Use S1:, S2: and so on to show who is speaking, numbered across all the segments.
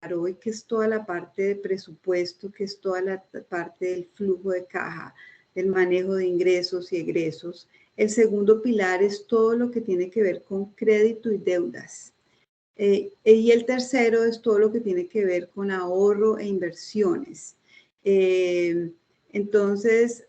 S1: hoy, que es toda la parte de presupuesto, que es toda la parte del flujo de caja, del manejo de ingresos y egresos. El segundo pilar es todo lo que tiene que ver con crédito y deudas. Y el tercero es todo lo que tiene que ver con ahorro e inversiones. Entonces,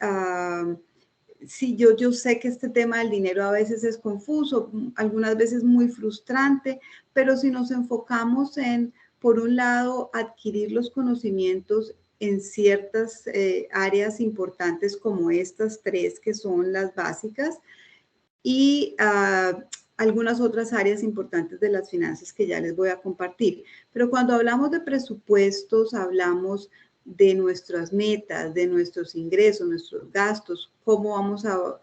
S1: sí, yo sé que este tema del dinero a veces es confuso, algunas veces muy frustrante, pero si nos enfocamos en, por un lado, adquirir los conocimientos en ciertas áreas importantes como estas tres que son las básicas y algunas otras áreas importantes de las finanzas que ya les voy a compartir. Pero cuando hablamos de presupuestos, hablamos de nuestras metas, de nuestros ingresos, nuestros gastos, cómo vamos a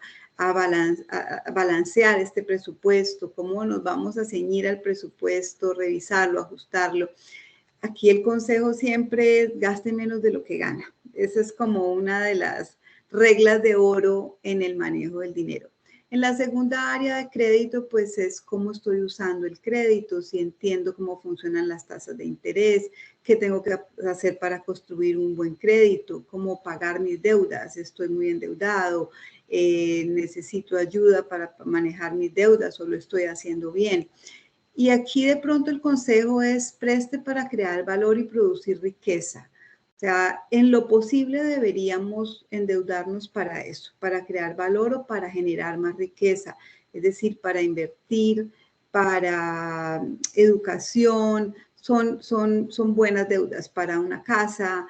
S1: balancear este presupuesto, cómo nos vamos a ceñir al presupuesto, revisarlo, ajustarlo. Aquí el consejo siempre es gaste menos de lo que gana. Esa es como una de las reglas de oro en el manejo del dinero. En la segunda área de crédito, pues es cómo estoy usando el crédito, si entiendo cómo funcionan las tasas de interés, qué tengo que hacer para construir un buen crédito, cómo pagar mis deudas, estoy muy endeudado, necesito ayuda para manejar mis deudas o lo estoy haciendo bien. Y aquí de pronto el consejo es preste para crear valor y producir riqueza. O sea, en lo posible deberíamos endeudarnos para eso, para crear valor o para generar más riqueza, es decir, para invertir, para educación, son buenas deudas para una casa.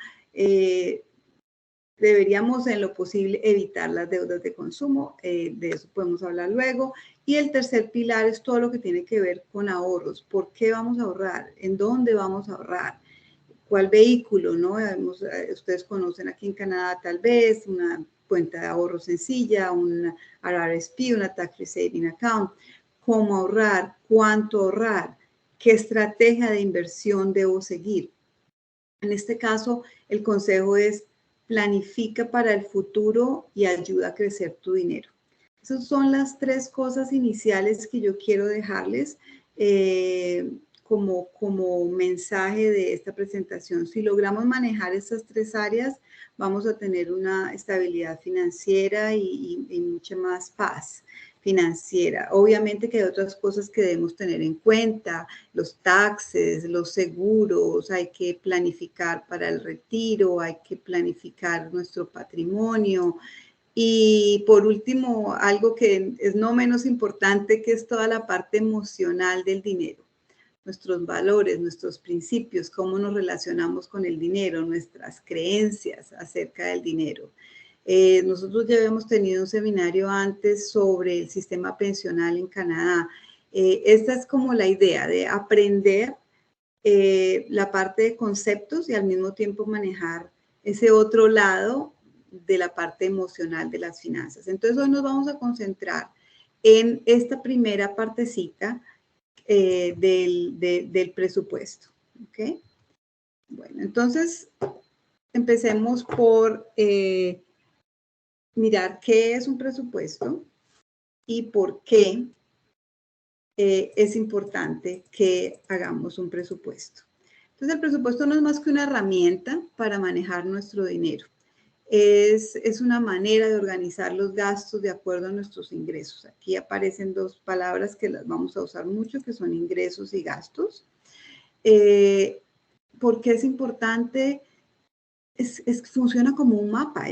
S1: Deberíamos en lo posible evitar las deudas de consumo, de eso podemos hablar luego. Y el tercer pilar es todo lo que tiene que ver con ahorros. ¿Por qué vamos a ahorrar? ¿En dónde vamos a ahorrar? ¿Cuál vehículo? ¿No? Ustedes conocen aquí en Canadá tal vez una cuenta de ahorro sencilla, una RRSP, una Tax Free Saving Account. ¿Cómo ahorrar? ¿Cuánto ahorrar? ¿Qué estrategia de inversión debo seguir? En este caso, el consejo es planifica para el futuro y ayuda a crecer tu dinero. Esas son las tres cosas iniciales que yo quiero dejarles como mensaje de esta presentación. Si logramos manejar estas tres áreas, vamos a tener una estabilidad financiera y mucha más paz financiera. Obviamente que hay otras cosas que debemos tener en cuenta, los taxes, los seguros, hay que planificar para el retiro, hay que planificar nuestro patrimonio. Y por último, algo que es no menos importante, que es toda la parte emocional del dinero. Nuestros valores, nuestros principios, cómo nos relacionamos con el dinero, nuestras creencias acerca del dinero. Nosotros ya habíamos tenido un seminario antes sobre el sistema pensional en Canadá. Esta es como la idea de aprender la parte de conceptos y al mismo tiempo manejar ese otro lado de la parte emocional de las finanzas. Entonces hoy nos vamos a concentrar en esta primera partecita del presupuesto. ¿Ok? Bueno, entonces empecemos por mirar qué es un presupuesto y por qué es importante que hagamos un presupuesto. Entonces, el presupuesto no es más que una herramienta para manejar nuestro dinero. Es una manera de organizar los gastos de acuerdo a nuestros ingresos. Aquí aparecen dos palabras que las vamos a usar mucho, que son ingresos y gastos. ¿Por qué es importante? Funciona como un mapa.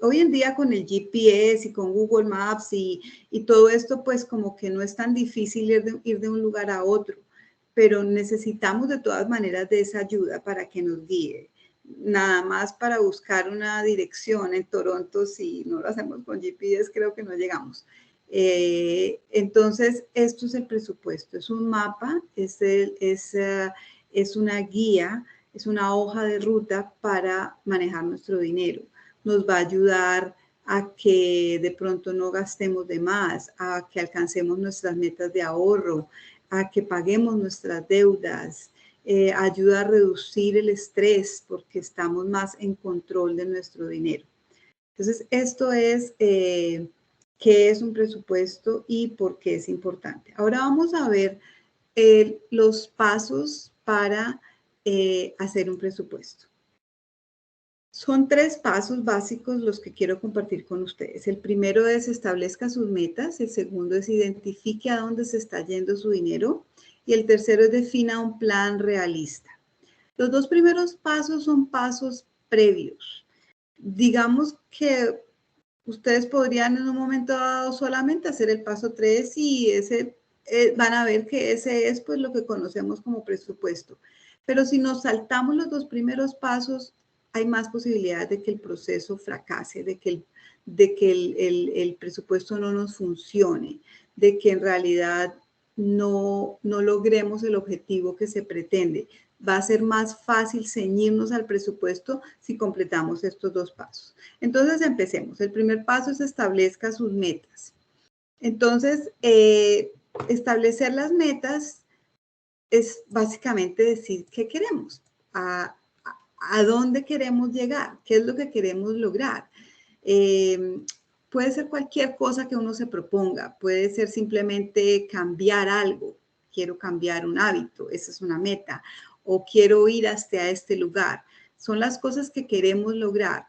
S1: Hoy en día con el GPS y con Google Maps y todo esto, pues como que no es tan difícil ir de un lugar a otro, pero necesitamos de todas maneras de esa ayuda para que nos guíe. Nada más para buscar una dirección en Toronto, si no lo hacemos con GPS, creo que no llegamos. Entonces, esto es el presupuesto, es un mapa, es una guía, es una hoja de ruta para manejar nuestro dinero. Nos va a ayudar a que de pronto no gastemos de más, a que alcancemos nuestras metas de ahorro, a que paguemos nuestras deudas, ayuda a reducir el estrés porque estamos más en control de nuestro dinero. Entonces, esto es qué es un presupuesto y por qué es importante. Ahora vamos a ver los pasos para hacer un presupuesto. Son 3 pasos básicos los que quiero compartir con ustedes. El primero es establezca sus metas, el segundo es identifique a dónde se está yendo su dinero y el tercero es defina un plan realista. Los 2 primeros pasos son pasos previos. Digamos que ustedes podrían en un momento dado solamente hacer el paso 3 y ese van a ver que ese es pues lo que conocemos como presupuesto. Pero si nos saltamos los 2 primeros pasos, hay más posibilidades de que el proceso fracase, de que el presupuesto no nos funcione, de que en realidad no logremos el objetivo que se pretende. Va a ser más fácil ceñirnos al presupuesto si completamos estos 2 pasos. Entonces, empecemos. El primer paso es establezca sus metas. Entonces, establecer las metas es básicamente decir qué queremos, a dónde queremos llegar, qué es lo que queremos lograr. Puede ser cualquier cosa que uno se proponga, puede ser simplemente cambiar algo. Quiero cambiar un hábito, esa es una meta, o quiero ir hasta este lugar. Son las cosas que queremos lograr.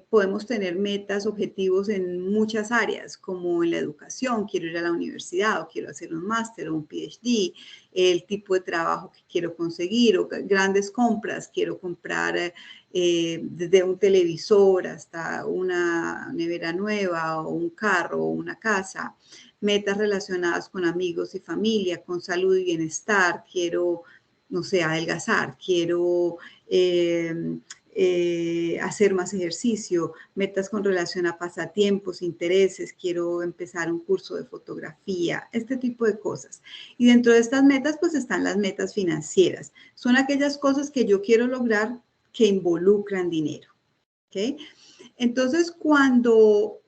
S1: Podemos tener metas, objetivos en muchas áreas, como en la educación, quiero ir a la universidad o quiero hacer un máster o un PhD, el tipo de trabajo que quiero conseguir o grandes compras, quiero comprar desde un televisor hasta una nevera nueva o un carro o una casa, metas relacionadas con amigos y familia, con salud y bienestar, quiero, no sé, adelgazar, quiero hacer más ejercicio, metas con relación a pasatiempos, intereses, quiero empezar un curso de fotografía, este tipo de cosas. Y dentro de estas metas, pues están las metas financieras. Son aquellas cosas que yo quiero lograr que involucran dinero. ¿Ok? Entonces, cuando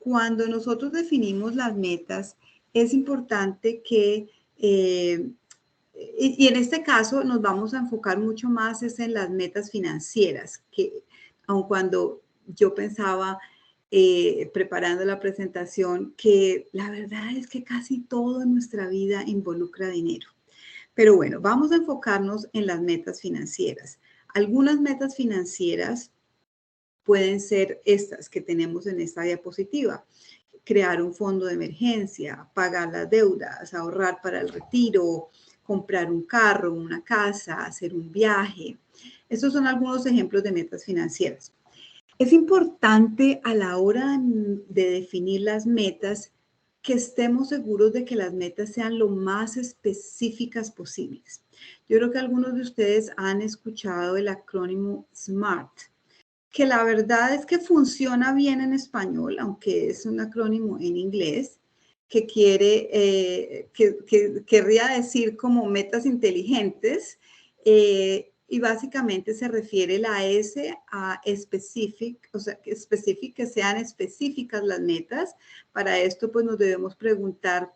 S1: nosotros definimos las metas, es importante que y en este caso nos vamos a enfocar mucho más es en las metas financieras, que aun cuando yo pensaba preparando la presentación que la verdad es que casi todo en nuestra vida involucra dinero. Pero bueno, vamos a enfocarnos en las metas financieras. Algunas metas financieras pueden ser estas que tenemos en esta diapositiva. Crear un fondo de emergencia, pagar las deudas, ahorrar para el retiro, comprar un carro, una casa, hacer un viaje. Estos son algunos ejemplos de metas financieras. Es importante a la hora de definir las metas que estemos seguros de que las metas sean lo más específicas posibles. Yo creo que algunos de ustedes han escuchado el acrónimo SMART, que la verdad es que funciona bien en español, aunque es un acrónimo en inglés, que querría decir como metas inteligentes, y básicamente se refiere la S a specific, o sea, que sean específicas las metas. Para esto, pues nos debemos preguntar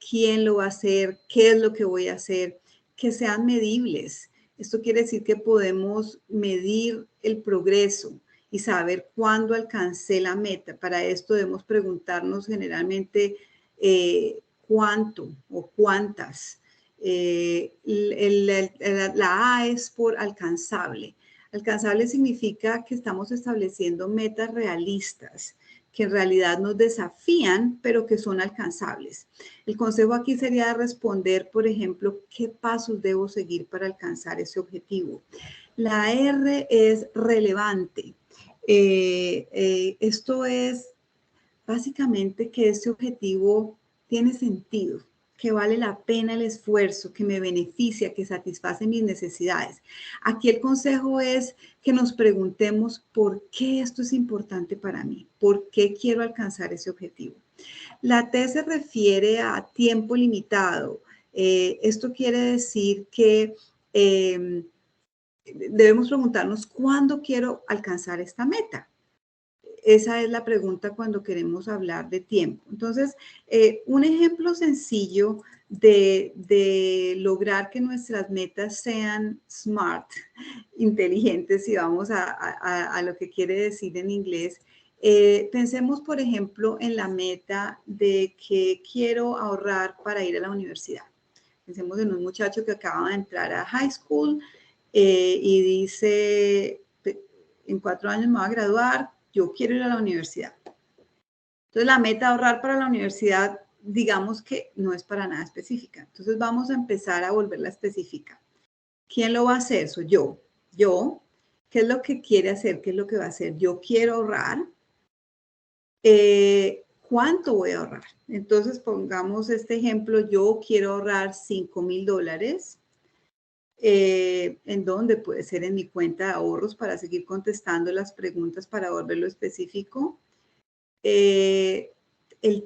S1: quién lo va a hacer, qué es lo que voy a hacer, que sean medibles. Esto quiere decir que podemos medir el progreso y saber cuándo alcancé la meta. Para esto debemos preguntarnos generalmente cuánto o cuántas. La A es por alcanzable. Alcanzable significa que estamos estableciendo metas realistas, que en realidad nos desafían, pero que son alcanzables. El consejo aquí sería responder, por ejemplo, ¿qué pasos debo seguir para alcanzar ese objetivo? La R es relevante. Esto es básicamente que ese objetivo tiene sentido, que vale la pena el esfuerzo, que me beneficia, que satisface mis necesidades. Aquí el consejo es que nos preguntemos por qué esto es importante para mí, por qué quiero alcanzar ese objetivo. La T se refiere a tiempo limitado. Esto quiere decir que debemos preguntarnos cuándo quiero alcanzar esta meta. Esa es la pregunta cuando queremos hablar de tiempo. Entonces, un ejemplo sencillo de lograr que nuestras metas sean smart, inteligentes, si vamos a lo que quiere decir en inglés. Pensemos, por ejemplo, en la meta de que quiero ahorrar para ir a la universidad. Pensemos en un muchacho que acaba de entrar a high school y dice, en 4 años me voy a graduar, yo quiero ir a la universidad. Entonces, la meta de ahorrar para la universidad, digamos que no es para nada específica. Entonces, vamos a empezar a volverla específica. ¿Quién lo va a hacer? Soy yo. Yo, ¿qué es lo que quiere hacer? ¿Qué es lo que va a hacer? Yo quiero ahorrar. ¿Cuánto voy a ahorrar? Entonces, pongamos este ejemplo. Yo quiero ahorrar $5,000. ¿En dónde? Puede ser en mi cuenta de ahorros para seguir contestando las preguntas para volverlo específico. El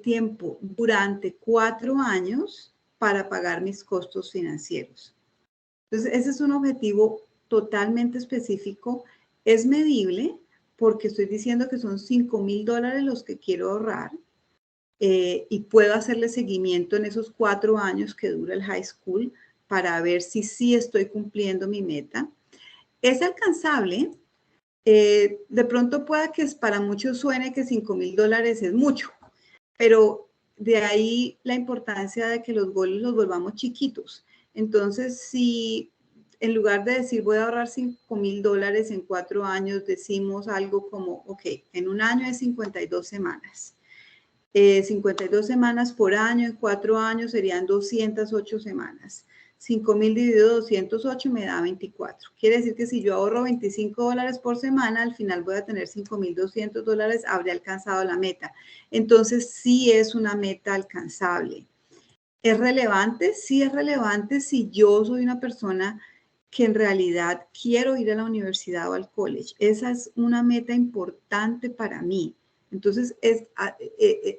S1: tiempo durante 4 años para pagar mis costos financieros. Entonces, ese es un objetivo totalmente específico. Es medible porque estoy diciendo que son $5,000 los que quiero ahorrar y puedo hacerle seguimiento en esos 4 años que dura el high school para ver si sí estoy cumpliendo mi meta. Es alcanzable. De pronto pueda que para muchos suene que $5,000 es mucho, pero de ahí la importancia de que los goles los volvamos chiquitos. Entonces, si en lugar de decir voy a ahorrar $5,000 en 4 años, decimos algo como, ok, en un año es 52 semanas. 52 semanas por año, en 4 años serían 208 semanas. 5,000 dividido 208 me da 24. Quiere decir que si yo ahorro $25 por semana, al final voy a tener $5,200, habré alcanzado la meta. Entonces, sí es una meta alcanzable. ¿Es relevante? Sí es relevante si yo soy una persona que en realidad quiero ir a la universidad o al college. Esa es una meta importante para mí. Entonces,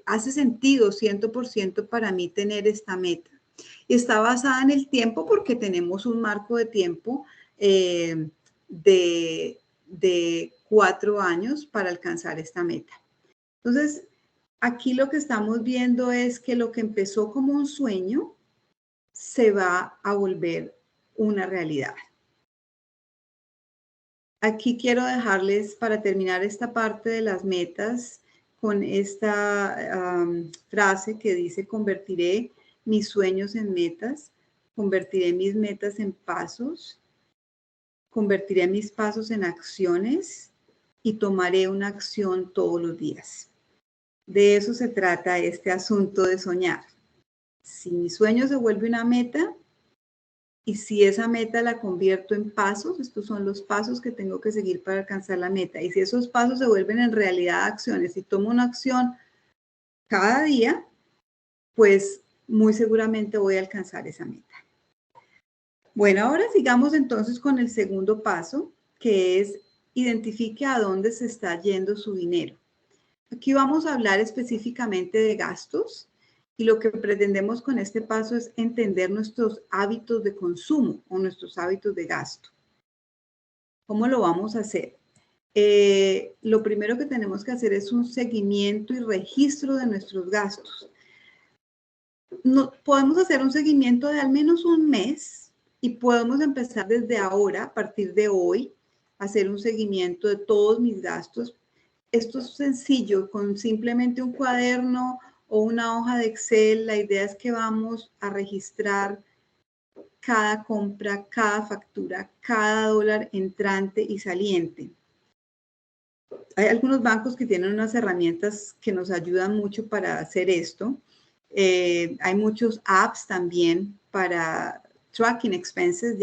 S1: hace sentido 100% para mí tener esta meta. Y está basada en el tiempo porque tenemos un marco de tiempo de 4 años para alcanzar esta meta. Entonces, aquí lo que estamos viendo es que lo que empezó como un sueño se va a volver una realidad. Aquí quiero dejarles para terminar esta parte de las metas con esta frase que dice: convertiré mis sueños en metas, convertiré mis metas en pasos, convertiré mis pasos en acciones y tomaré una acción todos los días. De eso se trata este asunto de soñar. Si mi sueño se vuelve una meta, y si esa meta la convierto en pasos, estos son los pasos que tengo que seguir para alcanzar la meta. Y si esos pasos se vuelven en realidad acciones y tomo una acción cada día, pues muy seguramente voy a alcanzar esa meta. Bueno, ahora sigamos entonces con el segundo paso, que es identifique a dónde se está yendo su dinero. Aquí vamos a hablar específicamente de gastos. Y lo que pretendemos con este paso es entender nuestros hábitos de consumo o nuestros hábitos de gasto. ¿Cómo lo vamos a hacer? Lo primero que tenemos que hacer es un seguimiento y registro de nuestros gastos. Podemos hacer un seguimiento de al menos un mes y podemos empezar desde ahora, a partir de hoy, a hacer un seguimiento de todos mis gastos. Esto es sencillo, con simplemente un cuaderno o una hoja de Excel. La idea es que vamos a registrar cada compra, cada factura, cada dólar entrante y saliente. Hay algunos bancos que tienen unas herramientas que nos ayudan mucho para hacer esto. Hay muchos apps también para tracking expenses,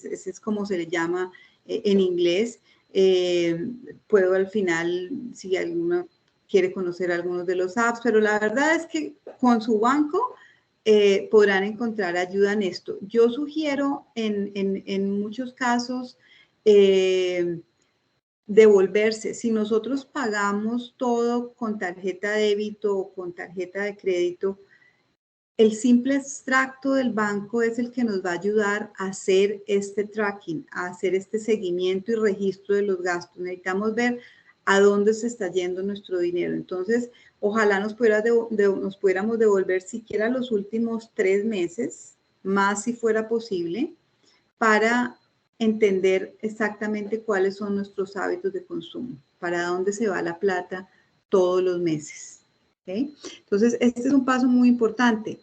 S1: ese es como se le llama en inglés. Puedo al final, si alguno quiere conocer algunos de los apps, pero la verdad es que con su banco podrán encontrar ayuda en esto. Yo sugiero en muchos casos devolverse. Si nosotros pagamos todo con tarjeta de débito o con tarjeta de crédito, el simple extracto del banco es el que nos va a ayudar a hacer este tracking, a hacer este seguimiento y registro de los gastos. Necesitamos ver a dónde se está yendo nuestro dinero. Entonces, ojalá nos pudiéramos devolver siquiera los últimos 3 meses, más si fuera posible, para entender exactamente cuáles son nuestros hábitos de consumo, para dónde se va la plata todos los meses. ¿Okay? Entonces, este es un paso muy importante.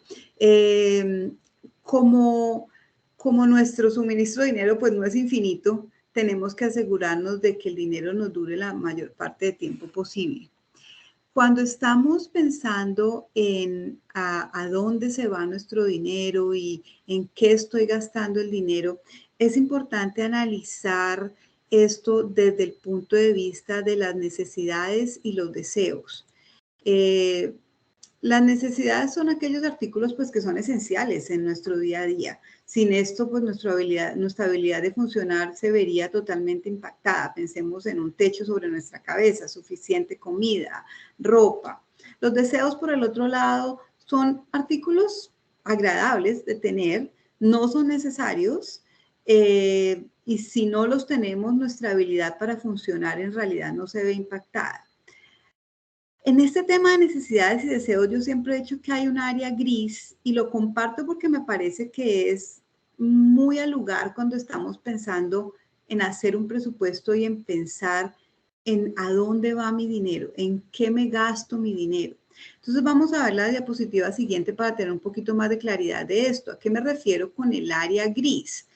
S1: Como como nuestro suministro de dinero pues no es infinito, tenemos que asegurarnos de que el dinero nos dure la mayor parte de tiempo posible. Cuando estamos pensando en a dónde se va nuestro dinero y en qué estoy gastando el dinero, es importante analizar esto desde el punto de vista de las necesidades y los deseos. Eh, las necesidades son aquellos artículos pues, que son esenciales en nuestro día a día. Sin esto, pues nuestra habilidad de funcionar se vería totalmente impactada. Pensemos en un techo sobre nuestra cabeza, suficiente comida, ropa. Los deseos, por el otro lado, son artículos agradables de tener, no son necesarios, y si no los tenemos, nuestra habilidad para funcionar en realidad no se ve impactada. En este tema de necesidades y deseos, yo siempre he dicho que hay un área gris y lo comparto porque me parece que es muy al lugar cuando estamos pensando en hacer un presupuesto y en pensar en a dónde va mi dinero, en qué me gasto mi dinero. Entonces vamos a ver la diapositiva siguiente para tener un poquito más de claridad de esto. ¿A qué me refiero con el área gris?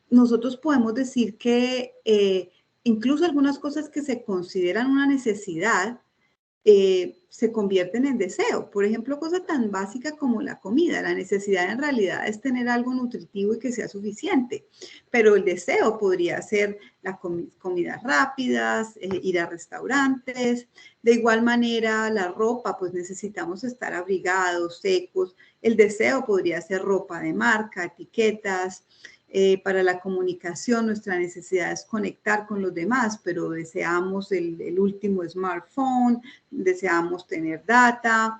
S1: Nosotros podemos decir que incluso algunas cosas que se consideran una necesidad, se convierten en deseo. Por ejemplo, cosa tan básica como la comida. La necesidad en realidad es tener algo nutritivo y que sea suficiente, pero el deseo podría ser las comidas rápidas, ir a restaurantes. De igual manera, la ropa, pues necesitamos estar abrigados, secos. El deseo podría ser ropa de marca, etiquetas. Para la comunicación, nuestra necesidad es conectar con los demás, pero deseamos el último smartphone, deseamos tener data.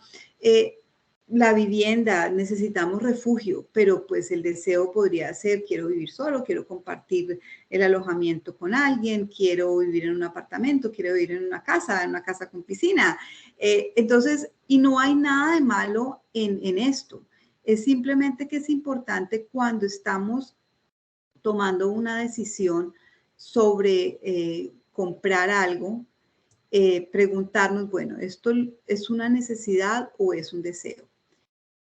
S1: La vivienda, necesitamos refugio, pero pues el deseo podría ser, quiero vivir solo, quiero compartir el alojamiento con alguien, quiero vivir en un apartamento, quiero vivir en una casa con piscina. Entonces, y no hay nada de malo en esto. Es simplemente que es importante cuando estamos tomando una decisión sobre comprar algo, preguntarnos, bueno, ¿esto es una necesidad o es un deseo?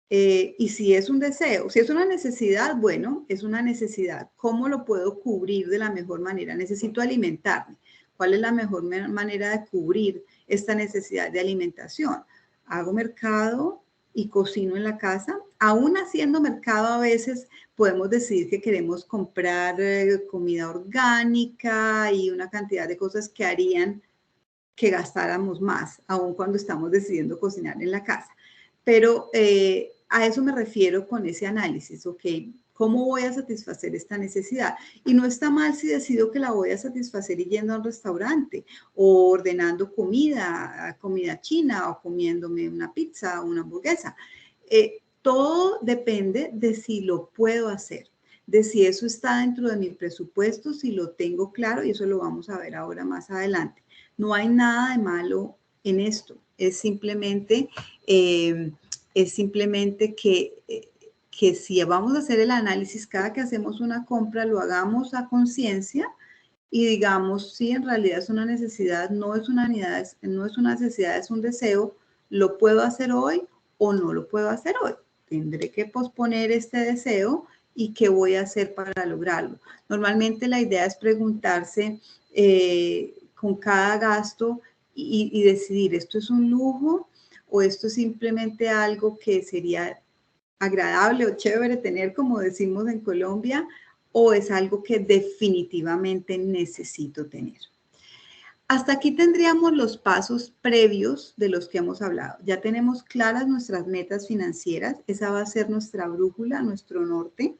S1: Y si es un deseo, si es una necesidad, bueno, es una necesidad. ¿Cómo lo puedo cubrir de la mejor manera? Necesito alimentarme. ¿Cuál es la mejor manera de cubrir esta necesidad de alimentación? Hago mercado y cocino en la casa. Aún haciendo mercado, a veces podemos decidir que queremos comprar comida orgánica y una cantidad de cosas que harían que gastáramos más, aun cuando estamos decidiendo cocinar en la casa. Pero a eso me refiero con ese análisis, ¿ok? ¿Cómo voy a satisfacer esta necesidad? Y no está mal si decido que la voy a satisfacer yendo a un restaurante o ordenando comida china o comiéndome una pizza o una hamburguesa. Todo depende de si lo puedo hacer, de si eso está dentro de mi presupuesto, si lo tengo claro, y eso lo vamos a ver ahora más adelante. No hay nada de malo en esto, es simplemente que si vamos a hacer el análisis, cada que hacemos una compra, lo hagamos a conciencia y digamos, si en realidad es una necesidad, no es una necesidad, es un deseo, ¿lo puedo hacer hoy o no lo puedo hacer hoy? Tendré que posponer este deseo y qué voy a hacer para lograrlo. Normalmente la idea es preguntarse con cada gasto y decidir, ¿esto es un lujo o esto es simplemente algo que sería agradable o chévere tener, como decimos en Colombia, o es algo que definitivamente necesito tener? Hasta aquí tendríamos los pasos previos de los que hemos hablado. Ya tenemos claras nuestras metas financieras, esa va a ser nuestra brújula, nuestro norte.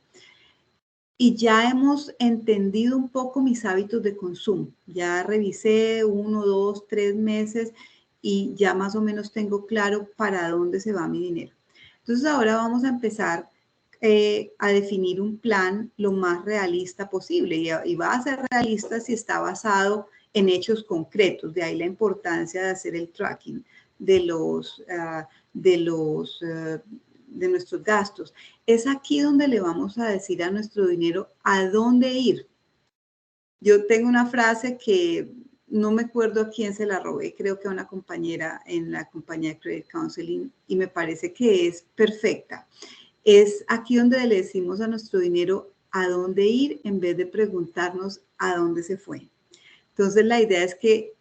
S1: Y ya hemos entendido un poco mis hábitos de consumo. Ya revisé 1, 2, 3 meses y ya más o menos tengo claro para dónde se va mi dinero. Entonces ahora vamos a empezar a definir un plan lo más realista posible y va a ser realista si está basado en hechos concretos. De ahí la importancia de hacer el tracking de nuestros gastos. Es aquí donde le vamos a decir a nuestro dinero a dónde ir. Yo tengo una frase que no me acuerdo a quién se la robé, creo que a una compañera en la compañía de Credit Counseling, y me parece que es perfecta. Es aquí donde le decimos a nuestro dinero a dónde ir en vez de preguntarnos a dónde se fue. Entonces, la idea es que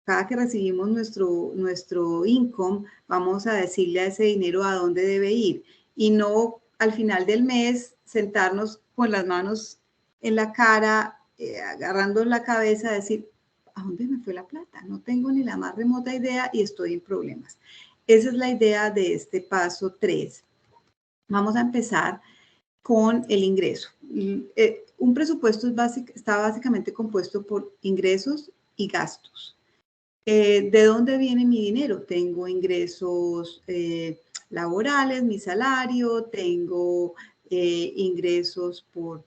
S1: cada que recibimos nuestro income, vamos a decirle a ese dinero a dónde debe ir y no al final del mes sentarnos con las manos en la cara, agarrando la cabeza, decir, ¿a dónde me fue la plata? No tengo ni la más remota idea y estoy en problemas. Esa es la idea de este paso 3. Vamos a empezar con el ingreso. Un presupuesto está básicamente compuesto por ingresos y gastos. ¿De dónde viene mi dinero? Tengo ingresos laborales, mi salario, tengo ingresos por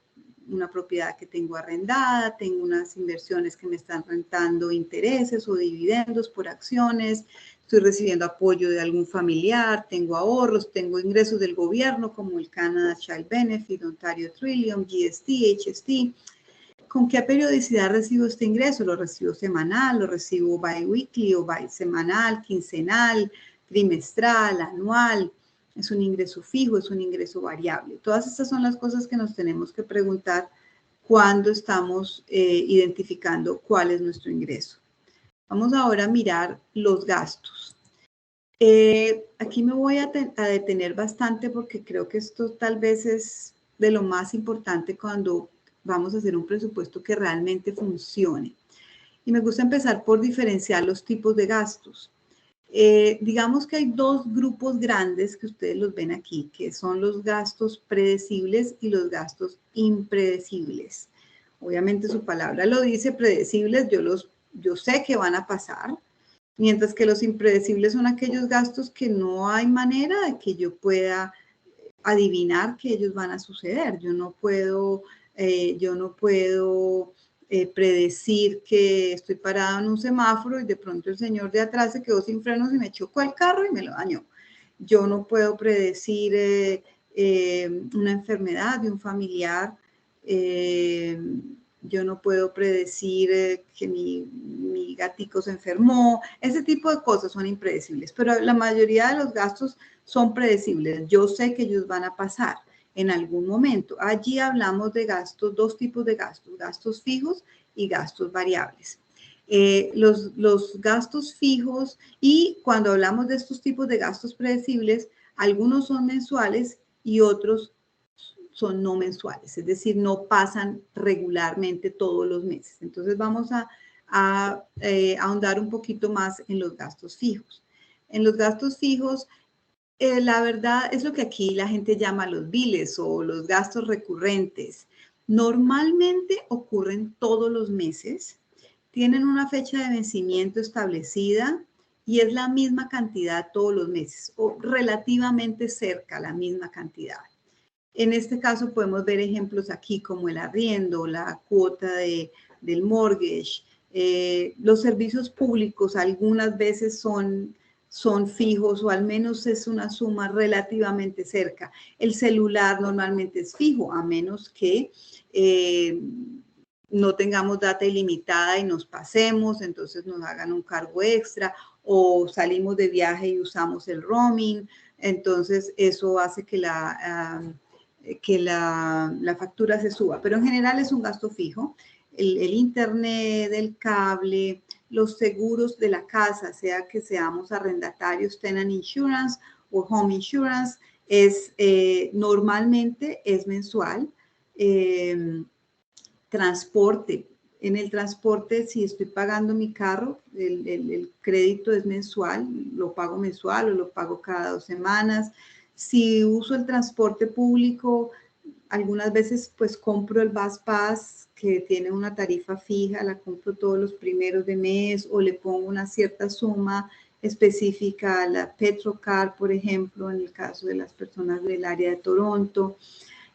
S1: una propiedad que tengo arrendada, tengo unas inversiones que me están rentando intereses o dividendos por acciones, estoy recibiendo apoyo de algún familiar, tengo ahorros, tengo ingresos del gobierno como el Canada Child Benefit, Ontario Trillium, GST, HST. ¿Con qué periodicidad recibo este ingreso? ¿Lo recibo semanal, lo recibo bi-weekly o semanal, quincenal, trimestral, anual? ¿Es un ingreso fijo? ¿Es un ingreso variable? Todas estas son las cosas que nos tenemos que preguntar cuando estamos identificando cuál es nuestro ingreso. Vamos ahora a mirar los gastos. Aquí me voy a detener bastante porque creo que esto tal vez es de lo más importante cuando vamos a hacer un presupuesto que realmente funcione. Y me gusta empezar por diferenciar los tipos de gastos. Digamos que hay dos grupos grandes que ustedes los ven aquí, que son los gastos predecibles y los gastos impredecibles. Obviamente su palabra lo dice, predecibles, yo sé que van a pasar, mientras que los impredecibles son aquellos gastos que no hay manera de que yo pueda adivinar que ellos van a suceder. Yo no puedo predecir que estoy parado en un semáforo y de pronto el señor de atrás se quedó sin frenos y me chocó el carro y me lo dañó. Yo no puedo predecir una enfermedad de un familiar. Yo no puedo predecir que mi gatico se enfermó. Ese tipo de cosas son impredecibles, pero la mayoría de los gastos son predecibles. Yo sé que ellos van a pasar en algún momento. Allí hablamos de gastos, dos tipos de gastos, gastos fijos y gastos variables. Los gastos fijos, y cuando hablamos de estos tipos de gastos predecibles, algunos son mensuales y otros son no mensuales, es decir, no pasan regularmente todos los meses. Entonces vamos a ahondar un poquito más en los gastos fijos. En los gastos fijos, la verdad es lo que aquí la gente llama los biles o los gastos recurrentes. Normalmente ocurren todos los meses, tienen una fecha de vencimiento establecida y es la misma cantidad todos los meses o relativamente cerca a la misma cantidad. En este caso podemos ver ejemplos aquí como el arriendo, la cuota del mortgage, los servicios públicos algunas veces son fijos o al menos es una suma relativamente cerca. El celular normalmente es fijo a menos que no tengamos data ilimitada y nos pasemos, entonces nos hagan un cargo extra o salimos de viaje y usamos el roaming, entonces eso hace que la factura se suba, pero en general es un gasto fijo. El internet, el cable, los seguros de la casa, sea que seamos arrendatarios, tenant insurance o home insurance, normalmente es mensual. Transporte. En el transporte, si estoy pagando mi carro, el crédito es mensual, lo pago mensual o lo pago cada 2 semanas. Si uso el transporte público, algunas veces pues compro el Bus Pass que tiene una tarifa fija, la compro todos los primeros de mes o le pongo una cierta suma específica a la Petrocar, por ejemplo, en el caso de las personas del área de Toronto.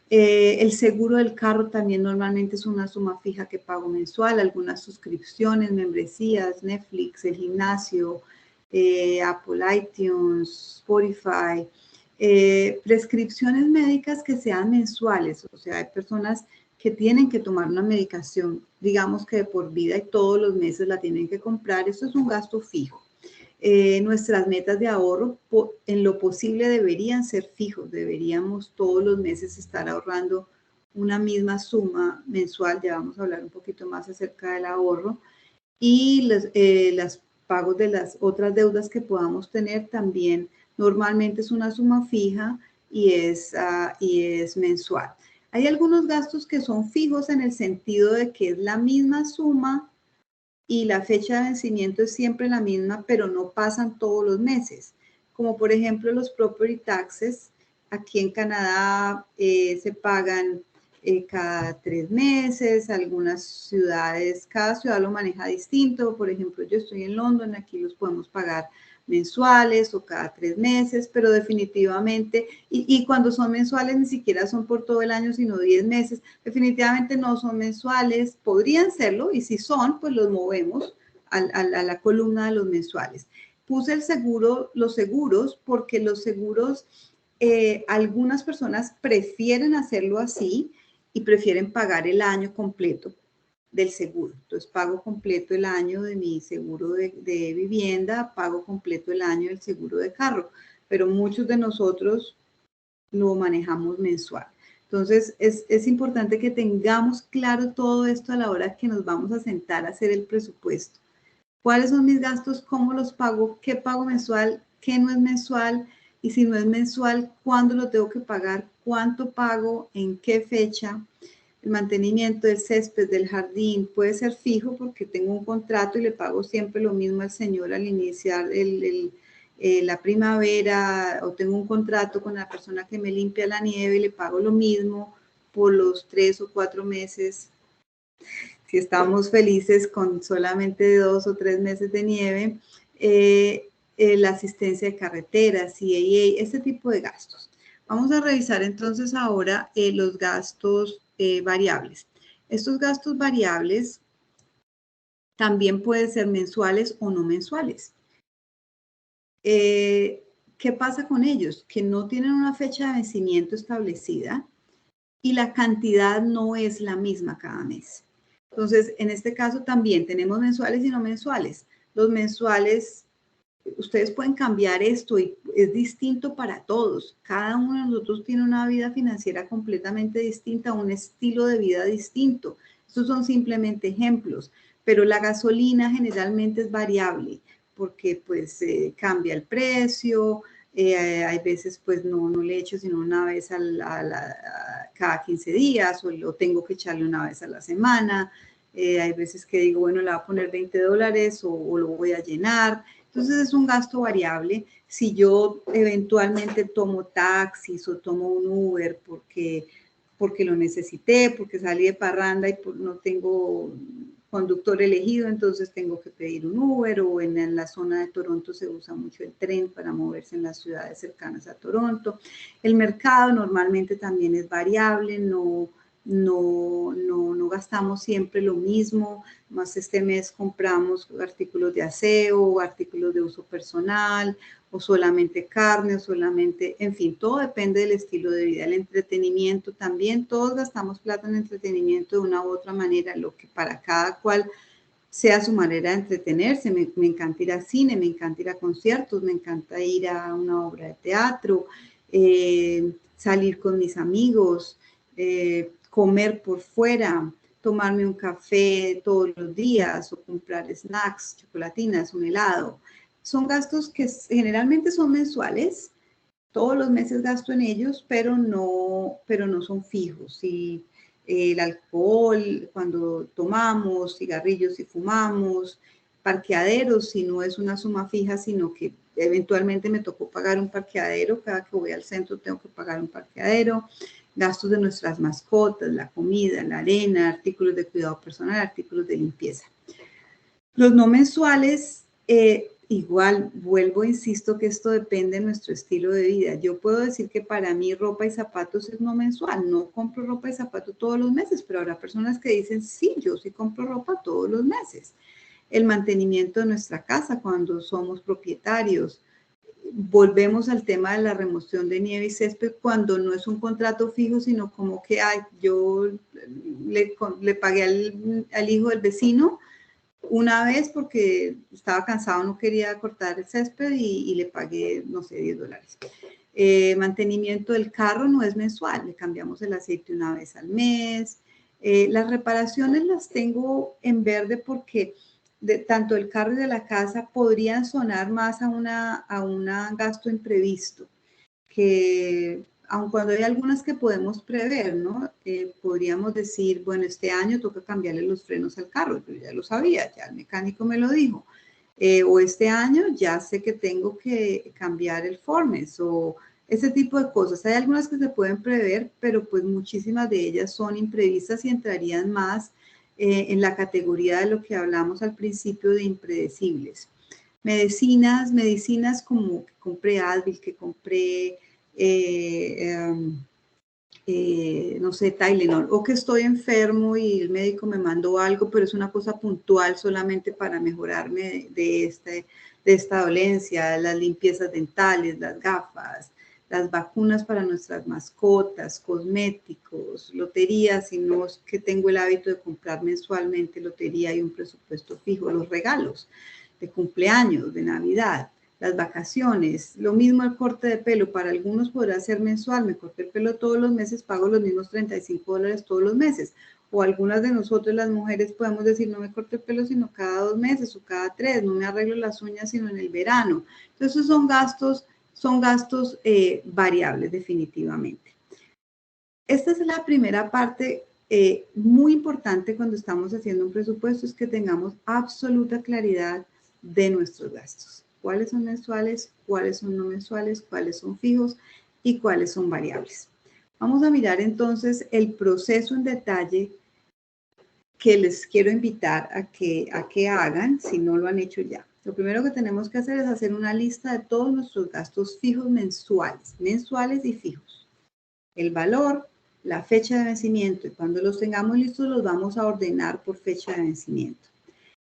S1: El seguro del carro también normalmente es una suma fija que pago mensual, algunas suscripciones, membresías, Netflix, el gimnasio, Apple iTunes, Spotify, prescripciones médicas que sean mensuales, o sea, hay personas que tienen que tomar una medicación, digamos que de por vida y todos los meses la tienen que comprar, eso es un gasto fijo. Nuestras metas de ahorro en lo posible deberían ser fijos, deberíamos todos los meses estar ahorrando una misma suma mensual, ya vamos a hablar un poquito más acerca del ahorro, y los pagos de las otras deudas que podamos tener también normalmente es una suma fija y es mensual. Hay algunos gastos que son fijos en el sentido de que es la misma suma y la fecha de vencimiento es siempre la misma, pero no pasan todos los meses, como por ejemplo los property taxes. Aquí en Canadá se pagan cada 3 meses, algunas ciudades, cada ciudad lo maneja distinto. Por ejemplo, yo estoy en London, aquí los podemos pagar mensuales o cada 3 meses, pero definitivamente, y cuando son mensuales ni siquiera son por todo el año, sino 10 meses, definitivamente no son mensuales, podrían serlo, y si son, pues los movemos a la columna de los mensuales. Puse el seguro, los seguros, porque los seguros, algunas personas prefieren hacerlo así y prefieren pagar el año completo del seguro. Entonces, pago completo el año de mi seguro de vivienda, pago completo el año del seguro de carro, pero muchos de nosotros lo manejamos mensual. Entonces, es importante que tengamos claro todo esto a la hora que nos vamos a sentar a hacer el presupuesto. ¿Cuáles son mis gastos? ¿Cómo los pago? ¿Qué pago mensual? ¿Qué no es mensual? Y si no es mensual, ¿cuándo lo tengo que pagar? ¿Cuánto pago? ¿En qué fecha? El mantenimiento del césped, del jardín, puede ser fijo porque tengo un contrato y le pago siempre lo mismo al señor al iniciar la primavera, o tengo un contrato con la persona que me limpia la nieve y le pago lo mismo por los 3 o 4 meses. Si estamos felices con solamente 2 o 3 meses de nieve, la asistencia de carreteras, CAA, este tipo de gastos. Vamos a revisar entonces ahora los gastos variables. Estos gastos variables también pueden ser mensuales o no mensuales. ¿Qué pasa con ellos? Que no tienen una fecha de vencimiento establecida y la cantidad no es la misma cada mes. Entonces, en este caso también tenemos mensuales y no mensuales. Los mensuales, ustedes pueden cambiar esto y es distinto para todos. Cada uno de nosotros tiene una vida financiera completamente distinta, un estilo de vida distinto. Estos son simplemente ejemplos, pero la gasolina generalmente es variable porque pues cambia el precio. Hay veces pues no le echo sino una vez cada 15 días, o lo tengo que echarle una vez a la semana. Hay veces que digo, bueno, le voy a poner $20 o lo voy a llenar. Entonces es un gasto variable. Si yo eventualmente tomo taxis o tomo un Uber porque lo necesité, porque salí de parranda y no tengo conductor elegido, entonces tengo que pedir un Uber, o en la zona de Toronto se usa mucho el tren para moverse en las ciudades cercanas a Toronto. El mercado normalmente también es variable, no gastamos siempre lo mismo, más este mes compramos artículos de aseo, artículos de uso personal, o solamente carne, o solamente, en fin, todo depende del estilo de vida. El entretenimiento también, todos gastamos plata en entretenimiento de una u otra manera, lo que para cada cual sea su manera de entretenerse. Me encanta ir al cine, me encanta ir a conciertos, me encanta ir a una obra de teatro, salir con mis amigos, comer por fuera, tomarme un café todos los días, o comprar snacks, chocolatinas, un helado. Son gastos que generalmente son mensuales, todos los meses gasto en ellos, pero no son fijos. Y el alcohol, cuando tomamos, cigarrillos si fumamos, parqueaderos, si no es una suma fija, sino que eventualmente me tocó pagar un parqueadero, cada que voy al centro tengo que pagar un parqueadero. Gastos de nuestras mascotas, la comida, la arena, artículos de cuidado personal, artículos de limpieza. Los no mensuales, igual, vuelvo, insisto que esto depende de nuestro estilo de vida. Yo puedo decir que para mí ropa y zapatos es no mensual. No compro ropa y zapatos todos los meses, pero habrá personas que dicen, sí, yo sí compro ropa todos los meses. El mantenimiento de nuestra casa cuando somos propietarios. Volvemos al tema de la remoción de nieve y césped cuando no es un contrato fijo, sino como que yo le pagué al hijo del vecino una vez porque estaba cansado, no quería cortar el césped y le pagué, no sé, $10. Mantenimiento del carro no es mensual, le cambiamos el aceite una vez al mes. Las reparaciones las tengo en verde porque tanto el carro y de la casa podrían sonar más a un gasto imprevisto, que aun cuando hay algunas que podemos prever, ¿no? Podríamos decir, bueno, este año toca cambiarle los frenos al carro, yo ya lo sabía, ya el mecánico me lo dijo. O este año ya sé que tengo que cambiar el fornes o ese tipo de cosas. Hay algunas que se pueden prever, pero pues muchísimas de ellas son imprevistas y entrarían más en la categoría de lo que hablamos al principio de impredecibles. Medicinas como que compré Advil, que compré, no sé, Tylenol, o que estoy enfermo y el médico me mandó algo, pero es una cosa puntual solamente para mejorarme de esta dolencia, las limpiezas dentales, las gafas, las vacunas para nuestras mascotas, cosméticos, loterías, si no es que tengo el hábito de comprar mensualmente lotería y un presupuesto fijo, los regalos de cumpleaños, de Navidad, las vacaciones, lo mismo el corte de pelo, para algunos podrá ser mensual, me corté el pelo todos los meses, pago los mismos $35 todos los meses, o algunas de nosotros las mujeres podemos decir, no me corto el pelo sino cada 2 meses o cada 3, no me arreglo las uñas sino en el verano. Entonces son gastos variables definitivamente. Esta es la primera parte muy importante cuando estamos haciendo un presupuesto, es que tengamos absoluta claridad de nuestros gastos. Cuáles son mensuales, cuáles son no mensuales, cuáles son fijos y cuáles son variables. Vamos a mirar entonces el proceso en detalle que les quiero invitar a que hagan si no lo han hecho ya. Lo primero que tenemos que hacer es hacer una lista de todos nuestros gastos fijos mensuales y fijos. El valor, la fecha de vencimiento, y cuando los tengamos listos los vamos a ordenar por fecha de vencimiento.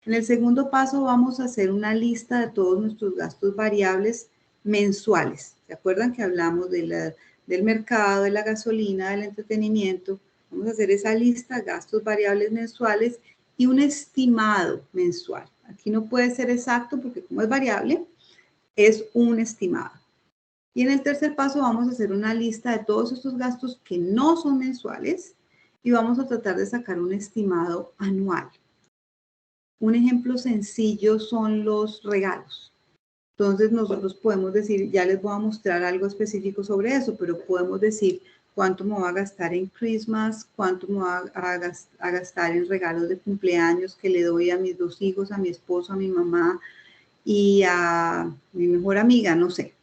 S1: En el segundo paso vamos a hacer una lista de todos nuestros gastos variables mensuales. ¿Se acuerdan que hablamos del mercado, de la gasolina, del entretenimiento? Vamos a hacer esa lista, gastos variables mensuales y un estimado mensual. Aquí no puede ser exacto porque como es variable, es un estimado. Y en el tercer paso vamos a hacer una lista de todos estos gastos que no son mensuales y vamos a tratar de sacar un estimado anual. Un ejemplo sencillo son los regalos. Entonces nosotros podemos decir, ya les voy a mostrar algo específico sobre eso, pero podemos decir cuánto me voy a gastar en Christmas, cuánto me voy a gastar en regalos de cumpleaños que le doy a mis 2 hijos, a mi esposo, a mi mamá y a mi mejor amiga, no sé.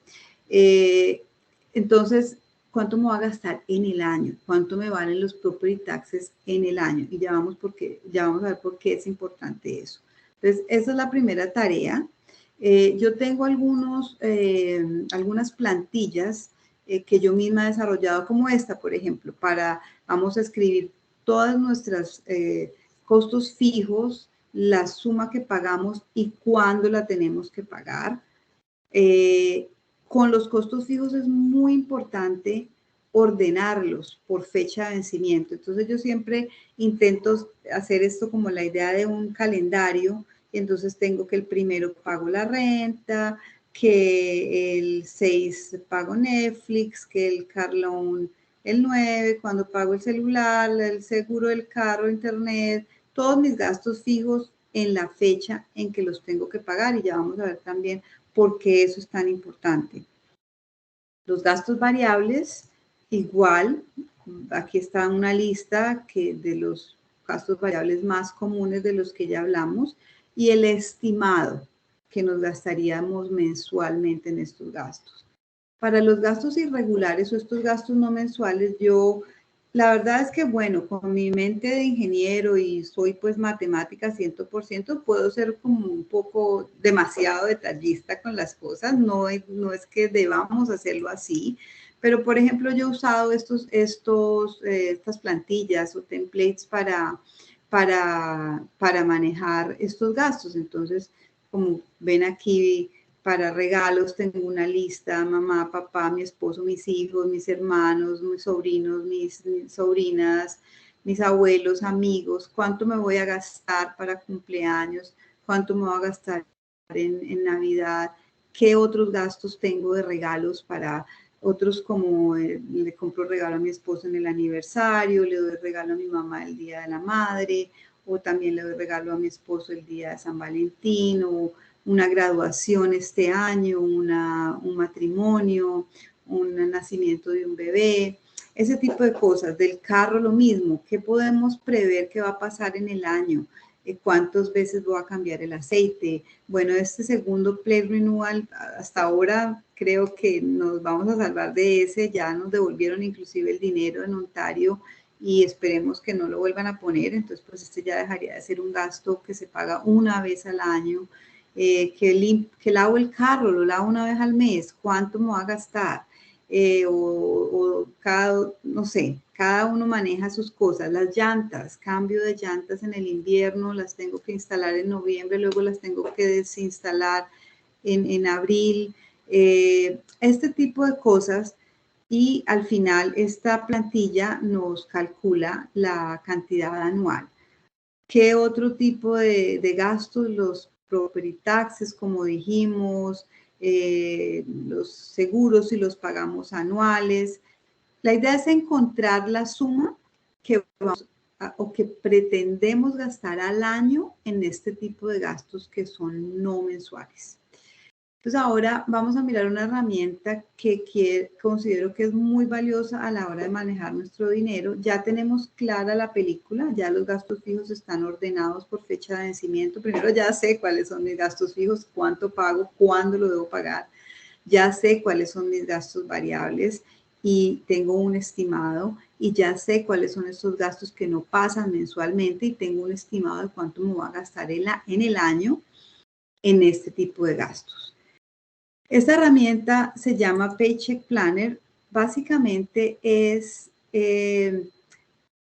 S1: Entonces, ¿cuánto me voy a gastar en el año? ¿Cuánto me valen los property taxes en el año? Y ya vamos a ver por qué es importante eso. Entonces, esa es la primera tarea. Yo tengo algunas plantillas que yo misma he desarrollado como esta, por ejemplo, vamos a escribir todas nuestras costos fijos, la suma que pagamos y cuándo la tenemos que pagar. Con los costos fijos es muy importante ordenarlos por fecha de vencimiento. Entonces yo siempre intento hacer esto como la idea de un calendario. Y entonces tengo que el primero pago la renta, que el 6 pago Netflix, que el car loan el 9, cuando pago el celular, el seguro del carro, internet, todos mis gastos fijos en la fecha en que los tengo que pagar. Y ya vamos a ver también por qué eso es tan importante. Los gastos variables, igual, aquí está una lista de los gastos variables más comunes de los que ya hablamos y el estimado que nos gastaríamos mensualmente en estos gastos. Para los gastos irregulares o estos gastos no mensuales, la verdad es que, bueno, con mi mente de ingeniero y soy pues matemática 100%, puedo ser como un poco demasiado detallista con las cosas, no es que debamos hacerlo así, pero por ejemplo yo he usado estas plantillas o templates para manejar estos gastos. Entonces, como ven aquí, para regalos tengo una lista, mamá, papá, mi esposo, mis hijos, mis hermanos, mis sobrinos, mis sobrinas, mis abuelos, amigos, cuánto me voy a gastar para cumpleaños, cuánto me voy a gastar en Navidad, qué otros gastos tengo de regalos para otros, como le compro regalo a mi esposo en el aniversario, le doy regalo a mi mamá el Día de la Madre, o también le doy regalo a mi esposo el día de San Valentín, o una graduación este año, un matrimonio, un nacimiento de un bebé, ese tipo de cosas. Del carro lo mismo, ¿qué podemos prever que va a pasar en el año? ¿Cuántas veces voy a cambiar el aceite? Bueno, este segundo Play Renewal, hasta ahora creo que nos vamos a salvar de ese, ya nos devolvieron inclusive el dinero en Ontario y esperemos que no lo vuelvan a poner, entonces pues este ya dejaría de ser un gasto que se paga una vez al año. Que lavo el carro, lo lavo una vez al mes, ¿cuánto me va a gastar? O cada, no sé, cada uno maneja sus cosas. Las llantas, cambio de llantas en el invierno, las tengo que instalar en noviembre, luego las tengo que desinstalar en abril. Este tipo de cosas. Y al final esta plantilla nos calcula la cantidad anual. ¿Qué otro tipo de gastos? Los property taxes, como dijimos, los seguros si los pagamos anuales. La idea es encontrar la suma que vamos o que pretendemos gastar al año en este tipo de gastos que son no mensuales. Entonces ahora vamos a mirar una herramienta que considero que es muy valiosa a la hora de manejar nuestro dinero. Ya tenemos clara la película, ya los gastos fijos están ordenados por fecha de vencimiento. Primero ya sé cuáles son mis gastos fijos, cuánto pago, cuándo lo debo pagar. Ya sé cuáles son mis gastos variables y tengo un estimado y ya sé cuáles son estos gastos que no pasan mensualmente y tengo un estimado de cuánto me voy a gastar en el año en este tipo de gastos. Esta herramienta se llama Paycheck Planner. Básicamente es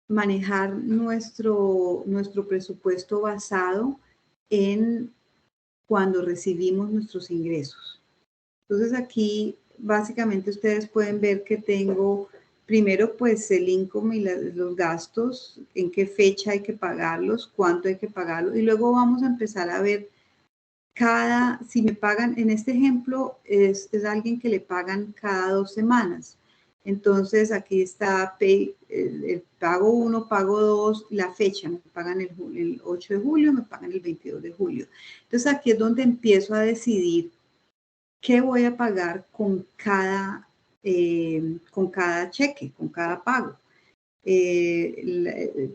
S1: manejar nuestro presupuesto basado en cuando recibimos nuestros ingresos. Entonces aquí básicamente ustedes pueden ver que tengo primero pues el income y los gastos, en qué fecha hay que pagarlos, cuánto hay que pagarlos y luego vamos a empezar a ver si me pagan, en este ejemplo, es alguien que le pagan cada 2 semanas. Entonces, aquí está el pago 1, pago 2, la fecha, me pagan el 8 de julio, me pagan el 22 de julio. Entonces, aquí es donde empiezo a decidir qué voy a pagar con cada cheque, con cada pago.